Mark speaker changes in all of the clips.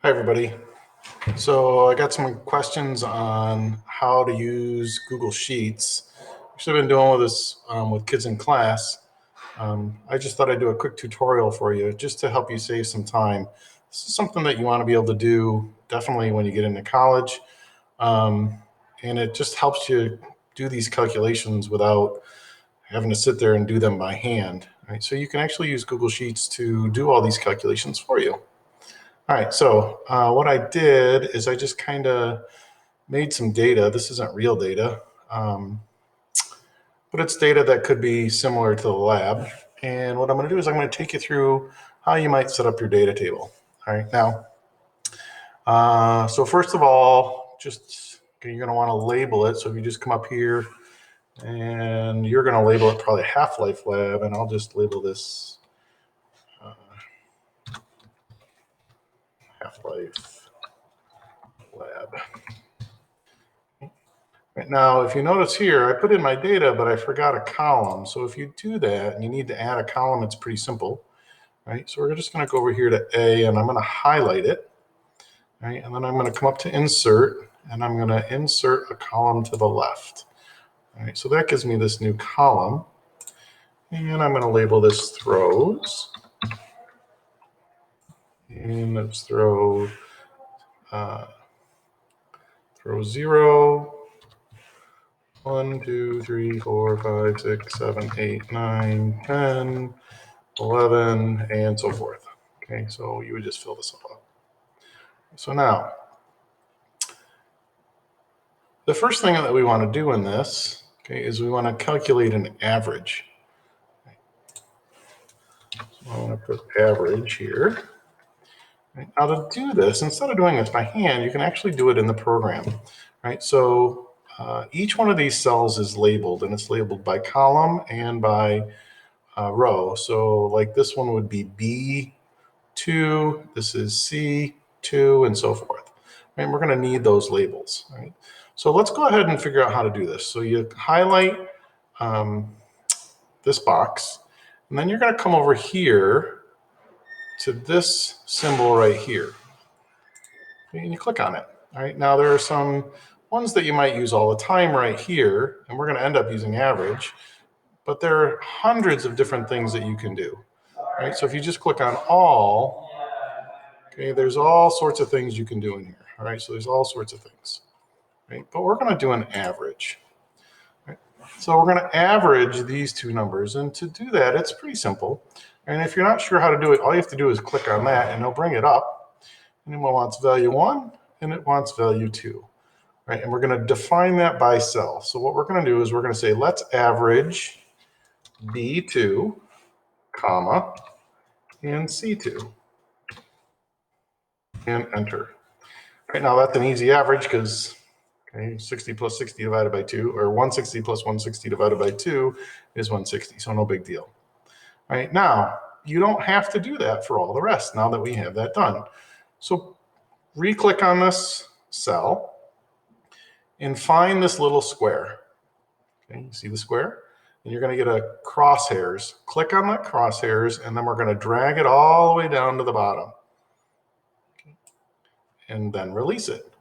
Speaker 1: Hi, everybody. So I got some questions on how to use Google Sheets. Actually, I've been doing this with kids in class. I just thought I'd do a quick tutorial for you just to help you save some time. This is something that you want to be able to do definitely when you get into college. Um, and it just helps you do these calculations without having to sit there and do them by hand. Right? So you can actually use Google Sheets to do all these calculations for you. All right, so what I did is I just kind of made some data. This isn't real data, but it's data that could be similar to the lab. And what I'm going to do is I'm going to take you through how you might set up your data table. All right, now, so first of all, just you're going to want to label it. So if you just come up here and you're going to label it probably Half-Life Lab, and I'll just label this Half-Life Lab. Right now, if you notice here, I put in my data, but I forgot a column. So if you do that and you need to add a column, it's pretty simple, right? So we're just going to go over here to A, and I'm going to highlight it, right? And then I'm going to come up to Insert, and I'm going to insert a column to the left. All right, so that gives me this new column, and I'm going to label this Throws, and let's throw 0, 1, 2, 3, 4, 5, 6, 7, 8, 9, 10, 11, and so forth. Okay, so you would just fill this all up. So now, the first thing that we want to do in this, okay, is we want to calculate an average. So I want to put average here. Right, now to do this, instead of doing this by hand, you can actually do it in the program. Right, so each one of these cells is labeled, and it's labeled by column and by row. So like this one would be B2, this is C2, and so forth. Right, and we're going to need those labels. Right? So let's go ahead and figure out how to do this. So you highlight this box, and then you're going to come over here to this symbol right here. Okay, and you click on it. All right, now there are some ones that you might use all the time right here, and we're going to end up using average, but there are hundreds of different things that you can do. Right, so if you just click on all, okay, there's all sorts of things you can do in here. All right, so there's all sorts of things. Right, but we're going to do an average. Right? So we're going to average these two numbers, and to do that, it's pretty simple. And if you're not sure how to do it, all you have to do is click on that, and it'll bring it up. And it wants value 1, and it wants value 2. Right, and we're going to define that by cell. So what we're going to do is we're going to say, let's average B2, comma, and C2, and enter. Right now, that's an easy average because 60 plus 60 divided by 2, or 160 plus 160 divided by 2 is 160, so no big deal. All right, now, you don't have to do that for all the rest now that we have that done. So re-click on this cell and find this little square. Okay, you see the square? And you're going to get a crosshairs. Click on that crosshairs, and then we're going to drag it all the way down to the bottom. Okay. And then release it.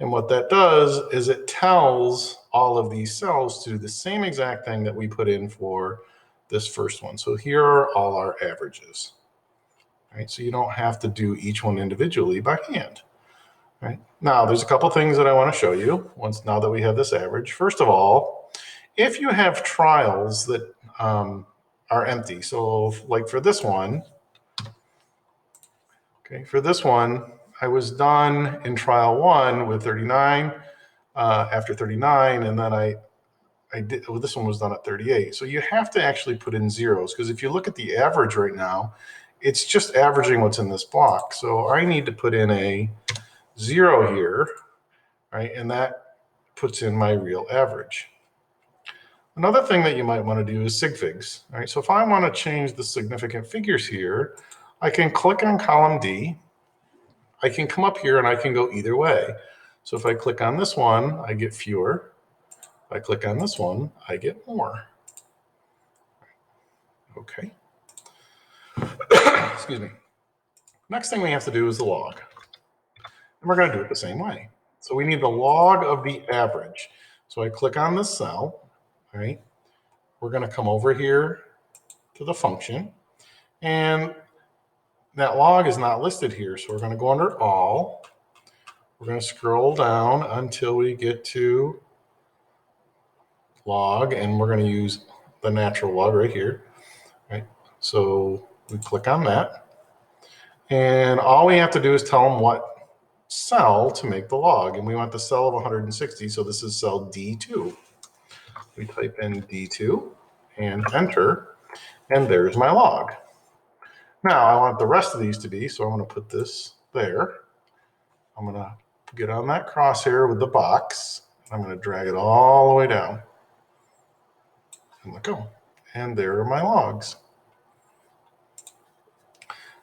Speaker 1: And what that does is it tells all of these cells to do the same exact thing that we put in for this first one. So here are all our averages. Right? So you don't have to do each one individually by hand. Right? Now, there's a couple things that I want to show you now that we have this average. First of all, if you have trials that are empty, so like for this one, okay, for this one, I was done in trial 1 with 39. After 39, and then I did, well, this one was done at 38. So you have to actually put in zeros, because if you look at the average right now, it's just averaging what's in this block. So I need to put in a 0 here, right? And that puts in my real average. Another thing that you might want to do is sig figs. All right, so if I want to change the significant figures here, I can click on column D. I can come up here and I can go either way. So if I click on this one, I get fewer. If I click on this one, I get more. Okay. Excuse me. Next thing we have to do is the log. And we're going to do it the same way. So we need the log of the average. So I click on this cell, right? We're going to come over here to the function, and that log is not listed here. So we're going to go under all. We're going to scroll down until we get to log, and we're going to use the natural log right here, right? So we click on that, and all we have to do is tell them what cell to make the log, and we want the cell of 160, so this is cell D2. We type in D2 and enter, and there's my log. Now I want the rest of these to be, so I'm going to put this there. I'm going to get on that crosshair with the box. I'm going to drag it all the way down. And let go. And there are my logs.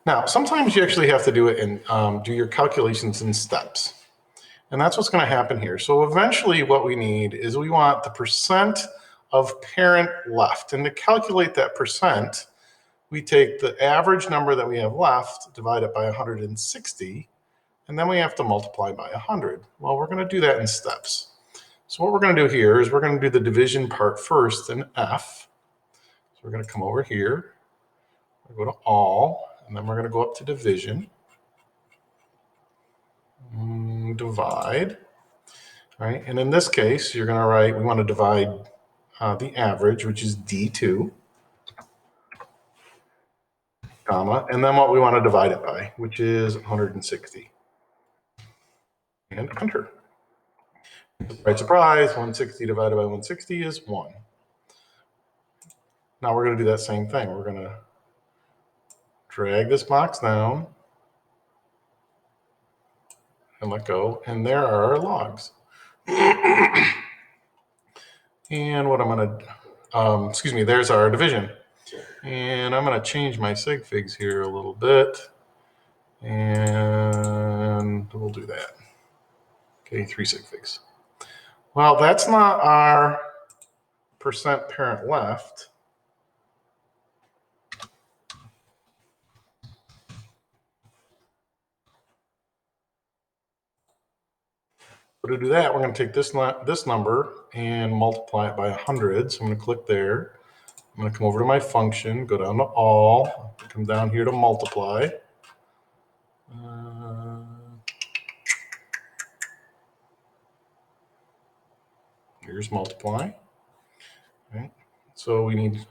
Speaker 1: Now, sometimes you actually have to do it and do your calculations in steps. And that's what's going to happen here. So eventually what we need is we want the percent of parent left. And to calculate that percent, we take the average number that we have left, divide it by 160, and then we have to multiply by 100. Well, we're going to do that in steps. So what we're going to do here is we're going to do the division part first in F. So we're going to come over here, go to all, and then we're going to go up to division. Divide. All right, and in this case, you're going to write, we want to divide the average, which is D2, comma, and then what we want to divide it by, which is 160. And enter. Surprise, surprise, 160 divided by 160 is 1. Now we're going to do that same thing. We're going to drag this box down and let go, and there are our logs. And what I'm going to, there's our division. And I'm going to change my sig figs here a little bit, and we'll do that. Okay, 3 sig figs. Well, that's not our percent parent left. But to do that, we're going to take this number and multiply it by 100. So I'm going to click there. I'm going to come over to my function, go down to all, come down here to multiply. Here's multiply. Okay. So we need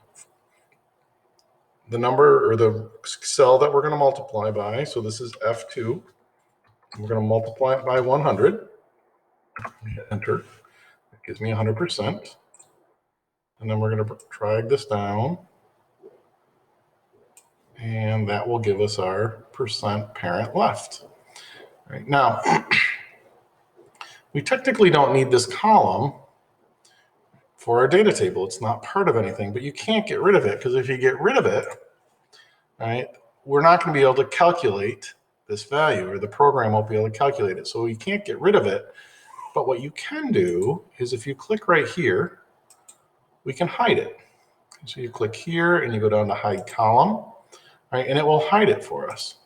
Speaker 1: the number or the cell that we're going to multiply by. So this is F2. We're going to multiply it by 100. Enter. It gives me 100%. And then we're going to drag this down. And that will give us our percent parent left. Right now, we technically don't need this column for our data table. It's not part of anything, but you can't get rid of it, because if you get rid of it, right, we're not going to be able to calculate this value, or the program won't be able to calculate it. So you can't get rid of it. But what you can do is if you click right here, we can hide it. So you click here and you go down to hide column, right, and it will hide it for us.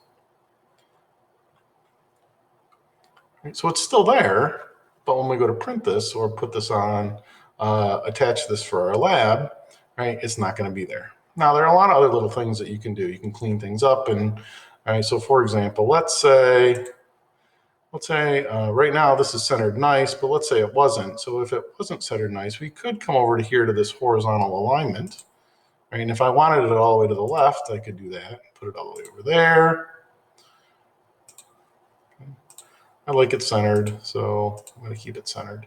Speaker 1: Right, so it's still there, but when we go to print this or put this on, attach this for our lab, right, it's not going to be there. Now, there are a lot of other little things that you can do. You can clean things up. And right, so for example, let's say right now this is centered nice, but let's say it wasn't. So if it wasn't centered nice, we could come over to here to this horizontal alignment. Right? And if I wanted it all the way to the left, I could do that, put it all the way over there. I like it centered, so I'm going to keep it centered.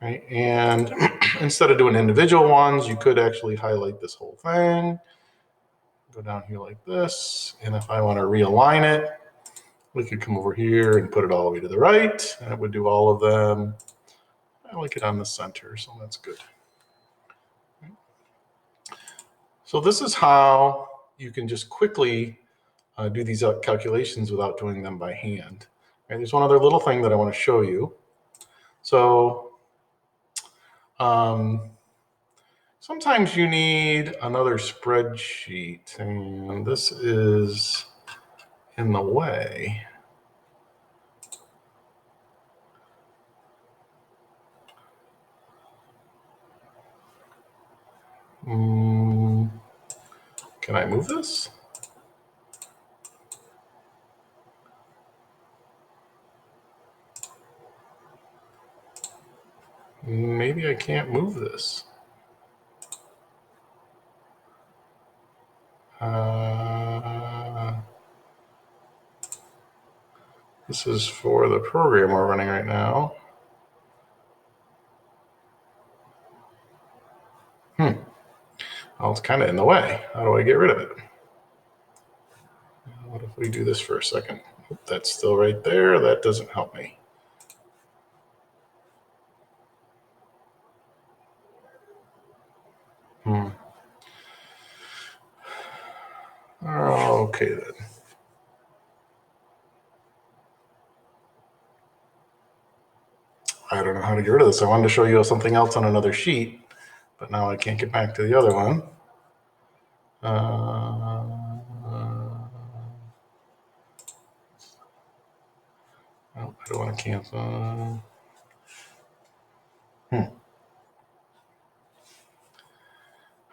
Speaker 1: Right? And instead of doing individual ones, you could actually highlight this whole thing, go down here like this, and if I want to realign it, we could come over here and put it all the way to the right, and it would do all of them. I like it on the center, so that's good. So this is how you can just quickly do these calculations without doing them by hand. Right, there's one other little thing that I want to show you. So sometimes you need another spreadsheet, and this is in the way. Can I move this? Maybe I can't move this. This is for the program we're running right now. Well, it's kind of in the way. How do I get rid of it? What if we do this for a second? That's still right there. That doesn't help me. Okay then. I don't know how to get rid of this. I wanted to show you something else on another sheet, but now I can't get back to the other one. Oh, I don't want to cancel.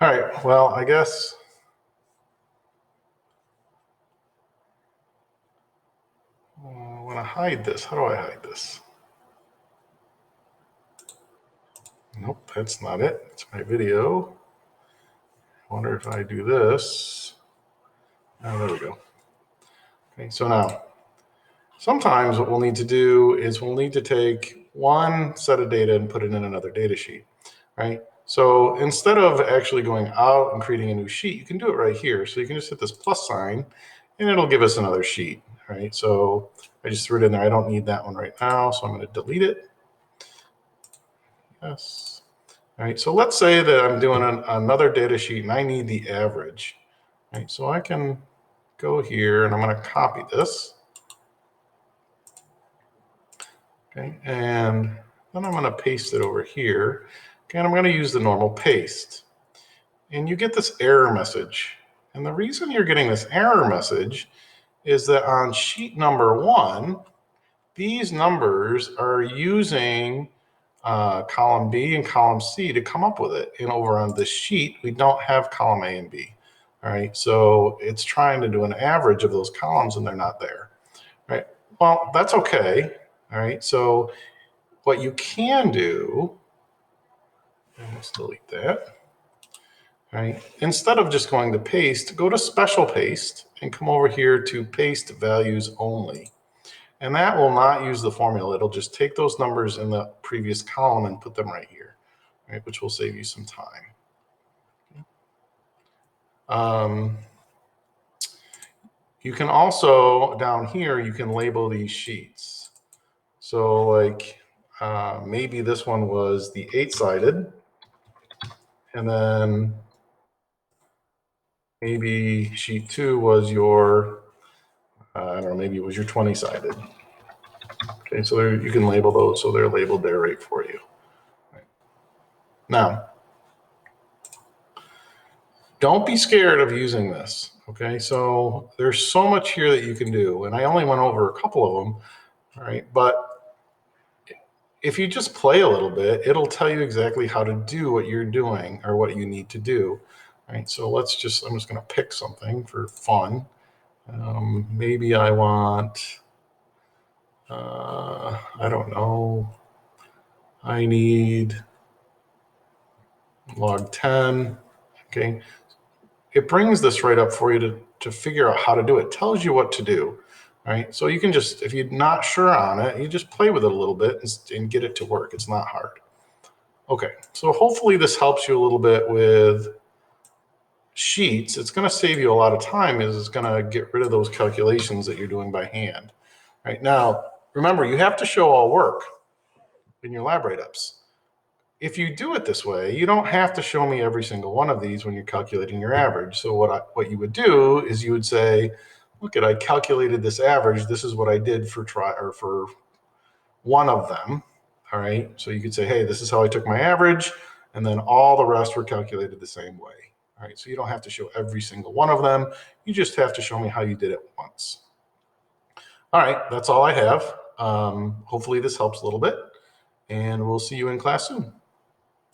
Speaker 1: All right, well, I guess I want to hide this. How do I hide this? Nope, that's not it. It's my video. I wonder if I do this. Oh, there we go. Okay, so now, sometimes what we'll need to do is we'll need to take one set of data and put it in another data sheet, right? So instead of actually going out and creating a new sheet, you can do it right here. So you can just hit this plus sign and it'll give us another sheet, right? So I just threw it in there. I don't need that one right now, so I'm going to delete it. Yes. All right, so let's say that I'm doing another data sheet and I need the average, right? So I can go here and I'm going to copy this. Okay, and then I'm going to paste it over here. Okay, and I'm going to use the normal paste. And you get this error message. And the reason you're getting this error message is that on sheet number 1, these numbers are using column B and column C to come up with it. And over on this sheet, we don't have column A and B. All right, so it's trying to do an average of those columns and they're not there. All right, well, that's okay. All right, so what you can do, let's delete that. All right, instead of just going to paste, go to special paste and come over here to paste values only. And that will not use the formula. It'll just take those numbers in the previous column and put them right here, right, which will save you some time. You can also, down here, you can label these sheets. So like maybe this one was the 8-sided, and then maybe sheet 2 was your, I don't know, maybe it was your 20-sided. Okay, so there, you can label those so they're labeled there right for you. Right. Now, don't be scared of using this. Okay, so there's so much here that you can do, and I only went over a couple of them. All right, but if you just play a little bit, it'll tell you exactly how to do what you're doing or what you need to do. All right, so let's just, I'm just going to pick something for fun. Maybe I want, I don't know, I need log 10. Okay, it brings this right up for you to figure out how to do it. It tells you what to do. Right, so you can just, if you're not sure on it, you just play with it a little bit and get it to work. It's not hard. Okay, so hopefully this helps you a little bit with sheets. It's going to save you a lot of time, is it's going to get rid of those calculations that you're doing by hand. Right now, remember, you have to show all work in your lab write-ups. If you do it this way, you don't have to show me every single one of these when you're calculating your average. So what you would do is you would say, look, I calculated this average. This is what I did for one of them. All right. So you could say, hey, this is how I took my average. And then all the rest were calculated the same way. All right. So you don't have to show every single one of them. You just have to show me how you did it once. All right. That's all I have. Hopefully this helps a little bit. And we'll see you in class soon.